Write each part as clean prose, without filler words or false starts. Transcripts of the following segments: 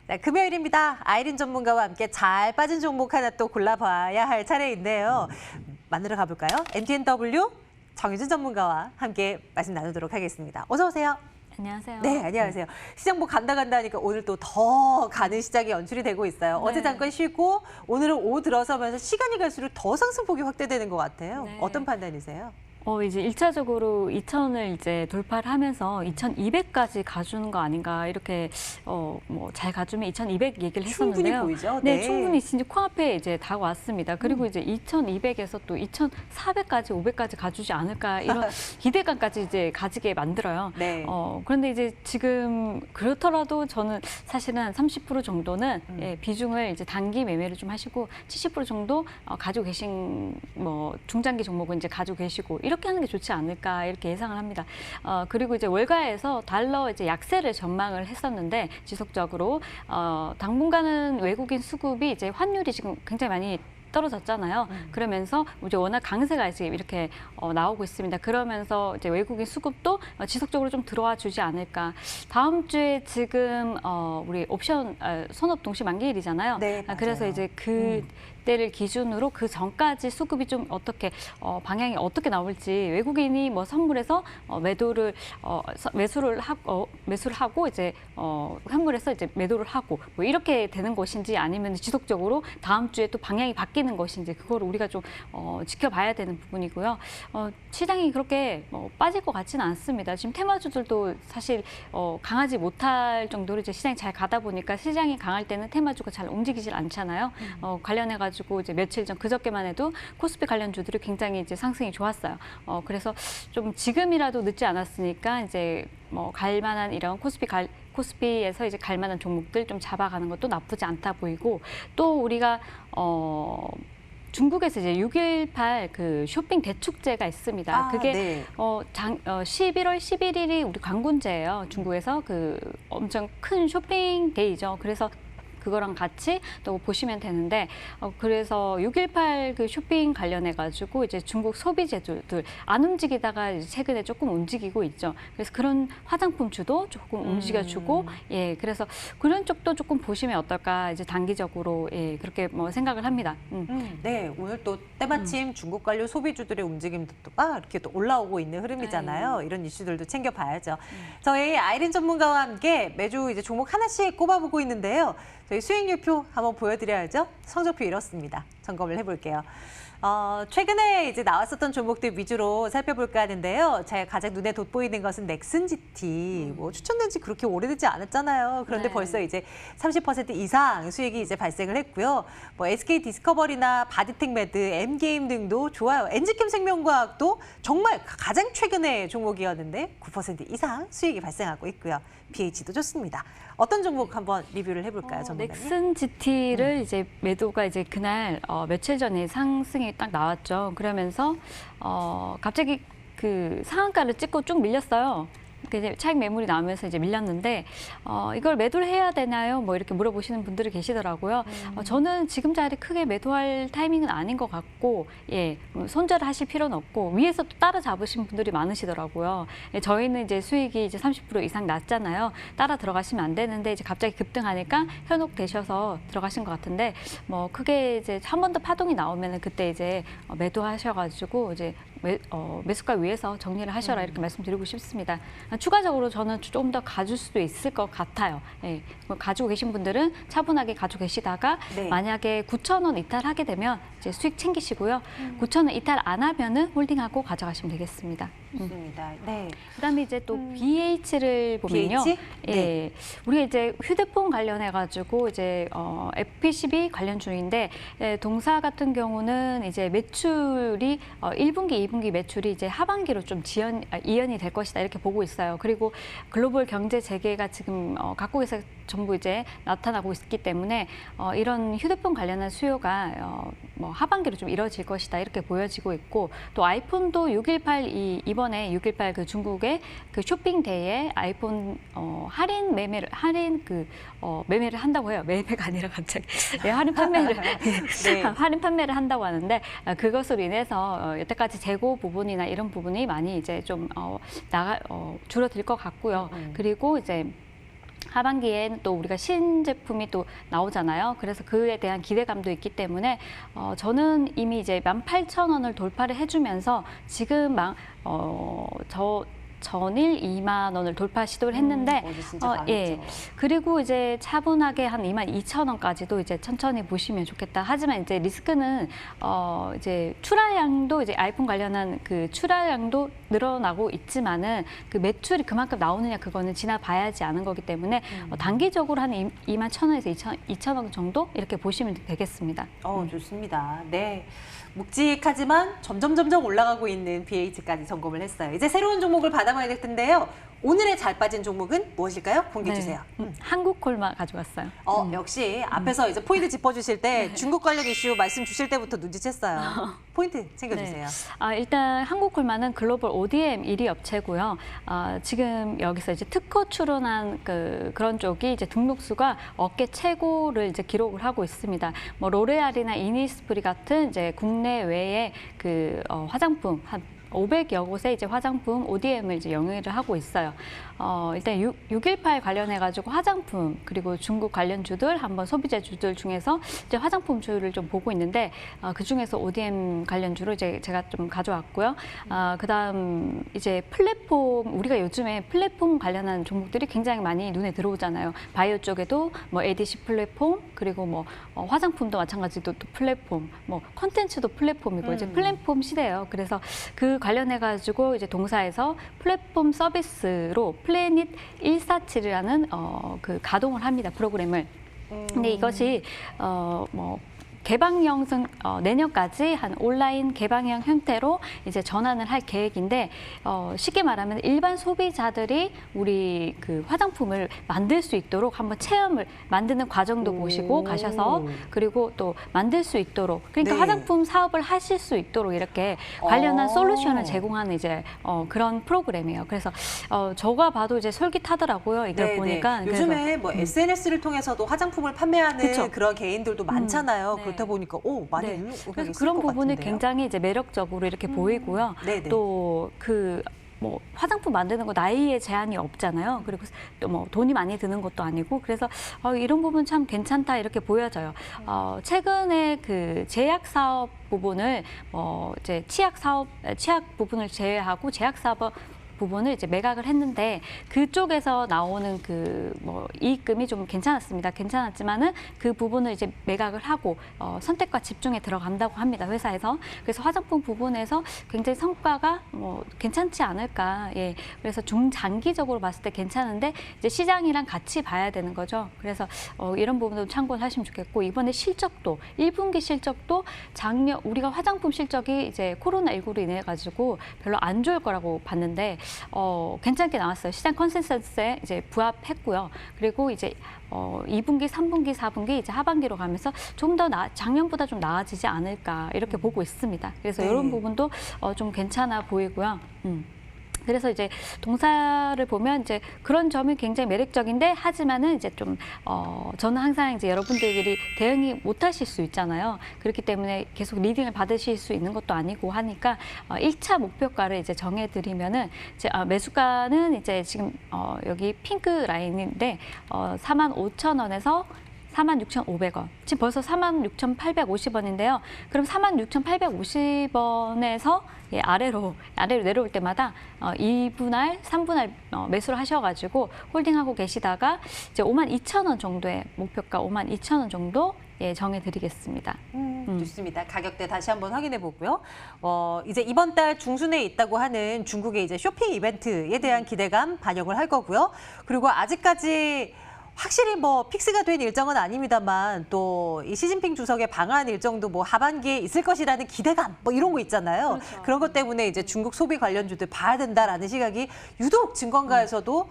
네, 금요일입니다. 아이린 전문가와 함께 잘 빠진 종목 하나 또 골라봐야 할 차례인데요. 만나러 가볼까요? MTNW 정유진 전문가와 함께 말씀 나누도록 하겠습니다. 어서 오세요. 안녕하세요. 네, 안녕하세요. 시장 뭐 간다 하니까 오늘 또 더 가는 시장이 연출이 되고 있어요. 네. 어제 잠깐 쉬고 오늘은 오후 들어서면서 시간이 갈수록 더 상승폭이 확대되는 것 같아요. 네. 어떤 판단이세요? 이제 1차적으로 2,000을 이제 돌파를 하면서 2,200까지 가주는 거 아닌가 이렇게 뭐 잘 가주면 2,200 얘기를 했었는데요. 충분히 보이죠? 네, 네. 충분히 진짜 코앞에 이제 다가왔습니다. 그리고 이제 2,200에서 또 2,400까지 500까지 가주지 않을까 이런 기대감까지 이제 가지게 만들어요. 네. 그런데 이제 지금 그렇더라도 저는 사실은 30% 정도는 예, 비중을 이제 단기 매매를 좀 하시고 70% 정도 가지고 계신 뭐 중장기 종목은 이제 가지고 계시고 이렇게 하는 게 좋지 않을까 이렇게 예상을 합니다. 그리고 이제 월가에서 달러 이제 약세를 전망을 했었는데 지속적으로 당분간은 외국인 수급이 이제 환율이 지금 굉장히 많이 떨어졌잖아요. 그러면서 이제 워낙 강세가 이제 이렇게 나오고 있습니다. 그러면서 이제 외국인 수급도 지속적으로 좀 들어와 주지 않을까. 다음 주에 지금 우리 옵션 선업 동시 만기일이잖아요. 네, 그래서 맞아요. 이제 그 때를 기준으로 그 전까지 수급이 좀 어떻게 방향이 어떻게 나올지 외국인이 뭐 선물해서 매수를 하고 이제 환물해서 이제 매도를 하고 뭐 이렇게 되는 것인지 아니면 지속적으로 다음 주에 또 방향이 바뀌는 것인지 그걸 우리가 좀 지켜봐야 되는 부분이고요. 시장이 그렇게 빠질 것 같지는 않습니다. 지금 테마주들도 사실 강하지 못할 정도로 이제 시장이 잘 가다 보니까 시장이 강할 때는 테마주가 잘 움직이질 않잖아요. 관련해 가지고 이제 며칠 전 그저께만 해도 코스피 관련주들이 굉장히 이제 상승이 좋았어요. 그래서 좀 지금이라도 늦지 않았으니까 이제 뭐 갈만한 이런 코스피에서 이제 갈만한 종목들 좀 잡아가는 것도 나쁘지 않다 보이고 또 우리가 중국에서 이제 6.18 그 쇼핑 대축제가 있습니다. 그게 네. 11월 11일이 우리 관군제예요. 중국에서 그 엄청 큰 쇼핑 데이죠. 그래서 그거랑 같이 또 보시면 되는데 그래서 6.18 그 쇼핑 관련해 가지고 이제 중국 소비재들들 안 움직이다가 이제 최근에 조금 움직이고 있죠. 그래서 그런 화장품주도 조금 움직여주고 예 그래서 그런 쪽도 조금 보시면 어떨까 이제 단기적으로 예 그렇게 뭐 생각을 합니다. 네, 오늘 또 때마침 중국 관련 소비주들의 움직임도 이렇게 또 올라오고 있는 흐름이잖아요. 이런 이슈들도 챙겨봐야죠. 저희 아이린 전문가와 함께 매주 이제 종목 하나씩 꼽아보고 있는데요. 저희 수익률표 한번 보여드려야죠. 성적표 이렇습니다. 점검을 해볼게요. 최근에 이제 나왔었던 종목들 위주로 살펴볼까 하는데요. 제가 가장 눈에 돋보이는 것은 넥슨 GT. 뭐 추천된 지 그렇게 오래되지 않았잖아요. 그런데 네. 벌써 이제 30% 이상 수익이 이제 발생을 했고요. 뭐 SK 디스커버리나 바디텍메드, M게임 등도 좋아요. 엔지캠 생명과학도 정말 가장 최근의 종목이었는데 9% 이상 수익이 발생하고 있고요. BH도 좋습니다. 어떤 종목 한번 리뷰를 해볼까요, 전문가님? 넥슨 GT를 이제 매도가 이제 그날 며칠 전에 상승이 딱 나왔죠. 그러면서 갑자기 그 상한가를 찍고 쭉 밀렸어요. 이제 차익 매물이 나오면서 이제 밀렸는데 이걸 매도를 해야 되나요? 뭐 이렇게 물어보시는 분들이 계시더라고요. 저는 지금 자리에 크게 매도할 타이밍은 아닌 것 같고 예 손절을 하실 필요는 없고 위에서 또 따라잡으신 분들이 많으시더라고요. 예, 저희는 이제 수익이 이제 30% 이상 났잖아요. 따라 들어가시면 안 되는데 이제 갑자기 급등하니까 현혹되셔서 들어가신 것 같은데 뭐 크게 이제 한 번 더 파동이 나오면은 그때 이제 매도하셔가지고 이제 매수가 위에서 정리를 하셔라 이렇게 말씀드리고 싶습니다. 추가적으로 저는 좀 더 가줄 수도 있을 것 같아요. 예, 가지고 계신 분들은 차분하게 가지고 계시다가 네. 만약에 9,000원 이탈하게 되면 이제 수익 챙기시고요. 9,000원 이탈 안 하면은 홀딩하고 가져가시면 되겠습니다. 좋습니다. 네. 그다음에 이제 또 BH를 보면요. BH? 예, 네. 우리가 이제 휴대폰 관련해 가지고 이제 FPCB 관련주인데 동사 같은 경우는 이제 매출이 1분기, 2분기 매출이 이제 하반기로 좀 이연이 될 것이다 이렇게 보고 있어요. 그리고 글로벌 경제 재개가 지금 각국에서 전부 이제 나타나고 있기 때문에 이런 휴대폰 관련한 수요가 뭐 하반기로 좀 이뤄질 것이다 이렇게 보여지고 있고 또 아이폰도 6.18 이번 이번에 6.18 그 중국의 그 쇼핑데이에 아이폰 매매를 한다고 해요. 매매가 아니라 갑자기 할인 판매를 네. 할인 판매를 한다고 하는데 그것으로 인해서 여태까지 재고 부분이나 이런 부분이 많이 이제 좀 줄어들 것 같고요. 그리고 이제 하반기에는 또 우리가 신제품이 또 나오잖아요. 그래서 그에 대한 기대감도 있기 때문에 저는 이미 이제 18,000원을 돌파를 해주면서 지금 전일 2만 원을 돌파 시도를 했는데, 어제 진짜 강했죠. 예. 그리고 이제 차분하게 한 22,000원까지도 이제 천천히 보시면 좋겠다. 하지만 이제 리스크는 이제 출하량도 이제 아이폰 관련한 그 출하량도 늘어나고 있지만은 그 매출이 그만큼 나오느냐 그거는 지나봐야지 않은 거기 때문에 단기적으로 한 21,000원에서 2,000원 정도 이렇게 보시면 되겠습니다. 좋습니다. 네. 묵직하지만 점점 올라가고 있는 BH까지 점검을 했어요. 이제 새로운 종목을 받아봐야 될 텐데요. 오늘의 잘 빠진 종목은 무엇일까요? 공개해 주세요. 한국콜마 가져왔어요. 역시 앞에서 이제 포인트 짚어주실 때 중국 관련 이슈 말씀 주실 때부터 눈치챘어요. 포인트 챙겨주세요. 네. 일단 한국콜마는 글로벌 ODM 1위 업체고요. 지금 여기서 이제 특허 출원한 그런 쪽이 이제 등록수가 업계 최고를 이제 기록을 하고 있습니다. 뭐 로레알이나 이니스프리 같은 이제 국내외의 그 화장품 한 500여 곳의 이제 화장품 ODM을 이제 영위를 하고 있어요. 일단 6.18 관련해가지고 화장품 그리고 중국 관련주들 한번 소비재주들 중에서 이제 화장품주를 좀 보고 있는데 그 중에서 ODM 관련주로 이제 제가 좀 가져왔고요. 그다음 이제 플랫폼 우리가 요즘에 플랫폼 관련한 종목들이 굉장히 많이 눈에 들어오잖아요. 바이오 쪽에도 뭐 ADC 플랫폼 그리고 뭐 화장품도 마찬가지로 또 플랫폼, 뭐 콘텐츠도 플랫폼이고 이제 플랫폼 시대예요. 그래서 그 관련해가지고 이제 동사에서 플랫폼 서비스로 플래닛 147이라는 그 가동을 합니다. 프로그램을. 근데 이것이 개방형 내년까지 한 온라인 개방형 형태로 이제 전환을 할 계획인데 쉽게 말하면 일반 소비자들이 우리 그 화장품을 만들 수 있도록 한번 체험을 만드는 과정도 보시고 가셔서 그리고 또 만들 수 있도록 그러니까 네. 화장품 사업을 하실 수 있도록 이렇게 관련한 솔루션을 제공하는 이제 그런 프로그램이에요. 그래서 저가 봐도 이제 솔깃하더라고요. 이걸 보니까. 요즘에 뭐 SNS를 통해서도 화장품을 판매하는 그쵸. 그런 개인들도 많잖아요. 네. 그렇다 보니까 많이 네. 응용이 그래서 있을 그런 것 부분이 같은데요. 굉장히 이제 매력적으로 이렇게 보이고요. 네네. 또 뭐 화장품 만드는 거 나이에 제한이 없잖아요. 그리고 또 뭐 돈이 많이 드는 것도 아니고 그래서 이런 부분 참 괜찮다 이렇게 보여져요. 최근에 그 제약 사업 부분을 이제 치약 부분을 제외하고 제약 사업 부분을 이제 매각을 했는데 그쪽에서 나오는 그 이익금이 좀 괜찮았지만은 그 부분을 이제 매각을 하고 선택과 집중에 들어간다고 합니다. 회사에서. 그래서 화장품 부분에서 굉장히 성과가 괜찮지 않을까. 예. 그래서 중장기적으로 봤을 때 괜찮은데 이제 시장이랑 같이 봐야 되는 거죠. 그래서 이런 부분도 참고를 하시면 좋겠고 이번에 실적도 1분기 실적도 작년 우리가 화장품 실적이 이제 코로나19로 인해 가지고 별로 안 좋을 거라고 봤는데 괜찮게 나왔어요. 시장 컨센서스에 이제 부합했고요. 그리고 이제 2분기, 3분기, 4분기 이제 하반기로 가면서 좀 더 작년보다 좀 나아지지 않을까 이렇게 보고 있습니다. 그래서 이런 부분도 좀 괜찮아 보이고요. 그래서 이제 동사를 보면 이제 그런 점이 굉장히 매력적인데 하지만은 이제 좀 저는 항상 이제 여러분들이 대응이 못 하실 수 있잖아요. 그렇기 때문에 계속 리딩을 받으실 수 있는 것도 아니고 하니까 1차 목표가를 이제 정해 드리면은 이제 매수가는 이제 지금 여기 핑크 라인인데 45,000원에서 46,500원. 지금 벌써 46,850원인데요. 그럼 46,850원에서 아래로 내려올 때마다 2분할, 3분할 매수를 하셔가지고 홀딩하고 계시다가 이제 52,000원 정도의 목표가 52,000원 정도 정해드리겠습니다. 좋습니다. 가격대 다시 한번 확인해 보고요. 이제 이번 달 중순에 있다고 하는 중국의 이제 쇼핑 이벤트에 대한 기대감 반영을 할 거고요. 그리고 아직까지 확실히 픽스가 된 일정은 아닙니다만 또 이 시진핑 주석의 방한 일정도 하반기에 있을 것이라는 기대감 이런 거 있잖아요. 그렇죠. 그런 것 때문에 이제 중국 소비 관련주들 봐야 된다라는 시각이 유독 증권가에서도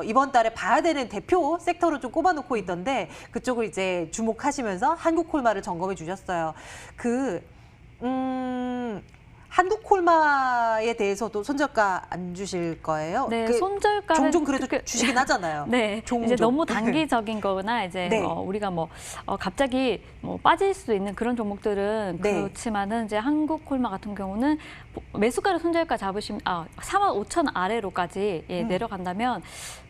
이번 달에 봐야 되는 대표 섹터로 좀 꼽아놓고 있던데 그쪽을 이제 주목하시면서 한국콜마를 점검해 주셨어요. 한국 콜마에 대해서도 손절가 안 주실 거예요? 네, 그 손절가를 종종 그래도 주시긴 하잖아요. 네, 종종. 이제 너무 단기적인 거나 이제 네. 우리가 뭐 갑자기 뭐 빠질 수 있는 그런 종목들은 네. 그렇지만은 이제 한국 콜마 같은 경우는 매수가를 손절가 잡으시면 45,000 아래로까지 내려간다면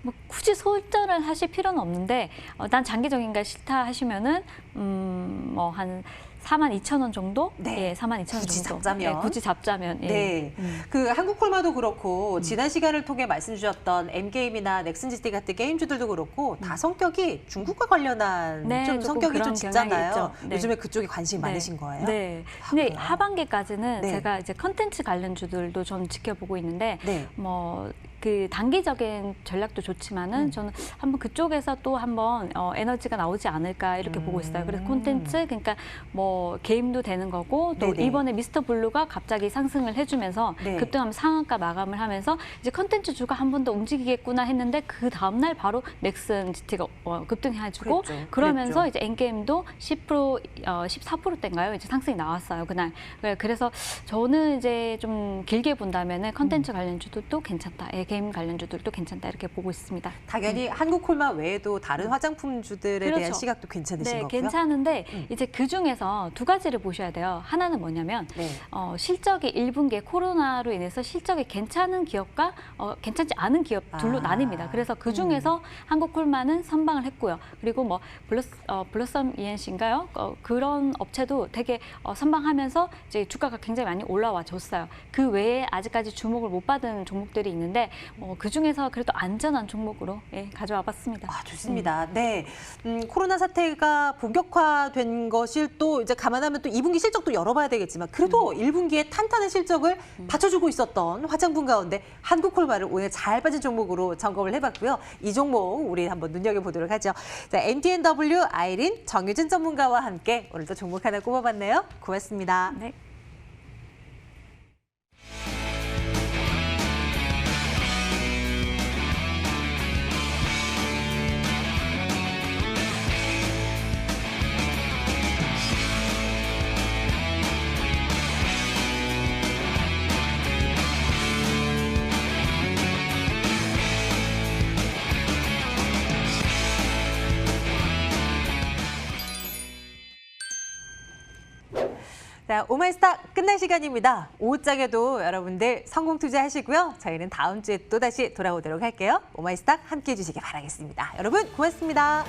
뭐 굳이 손절을 하실 필요는 없는데 난 장기적인 게 싫다 하시면은 뭐 한 42,000원 정도? 네. 예, 42,000원 굳이 정도. 잡자면. 예, 굳이 잡자면. 예. 네. 그 한국 콜마도 그렇고 지난 시간을 통해 말씀 주셨던 M게임이나 넥슨GT 같은 게임주들도 그렇고 다 성격이 중국과 관련한 네, 좀 조금 성격이 그런 좀 짙잖아요. 경향이 있죠. 네. 요즘에 그쪽에 관심이 네. 많으신 거예요? 네. 아, 근데 그래요? 하반기까지는 네. 제가 이제 컨텐츠 관련주들도 좀 지켜보고 있는데 네. 뭐 그 단기적인 전략도 좋지만은 저는 한번 그쪽에서 또 한번 에너지가 나오지 않을까 이렇게 보고 있어요. 그래서 콘텐츠 그러니까 뭐 게임도 되는 거고 또 네네. 이번에 미스터 블루가 갑자기 상승을 해주면서 네. 급등하면 상한가 마감을 하면서 이제 컨텐츠 주가 한 번 더 움직이겠구나 했는데 그 다음날 바로 넥슨 GT가 급등해주고 그랬죠. 그러면서 그랬죠. 이제 엔게임도 10% 14%대인가요? 이제 상승이 나왔어요 그날. 그래서 저는 이제 좀 길게 본다면은 컨텐츠 관련주들도 괜찮다. 예, 게임 관련주들도 괜찮다 이렇게 보고 있습니다. 당연히 한국 콜마 외에도 다른 화장품주들에 대한 그렇죠. 시각도 괜찮으신 네, 거고요? 괜찮은데 이제 그 중에서 두 가지를 보셔야 돼요. 하나는 뭐냐면 네. 실적이 1분기에 코로나로 인해서 실적이 괜찮은 기업과 괜찮지 않은 기업 둘로 나뉩니다. 그래서 그 중에서 한국 콜마는 선방을 했고요. 그리고 뭐 블러썸 ENC인가요? 그런 업체도 되게 선방하면서 이제 주가가 굉장히 많이 올라와 줬어요. 그 외에 아직까지 주목을 못 받은 종목들이 있는데 그 중에서 그래도 안전한 종목으로 가져와 봤습니다. 아, 좋습니다. 네. 코로나 사태가 본격화된 것을 또 이제 감안하면 또 2분기 실적도 열어봐야 되겠지만 그래도 1분기에 탄탄한 실적을 받쳐주고 있었던 화장품 가운데 한국콜마를 오늘 잘 빠진 종목으로 점검을 해봤고요. 이 종목 우리 한번 눈여겨보도록 하죠. 자, MTNW 아이린 정유진 전문가와 함께 오늘도 종목 하나 꼽아봤네요. 고맙습니다. 네. 자, 오마이스타 끝날 시간입니다. 오후장에도 여러분들 성공 투자하시고요. 저희는 다음 주에 또다시 돌아오도록 할게요. 오마이스타 함께해 주시기 바라겠습니다. 여러분 고맙습니다.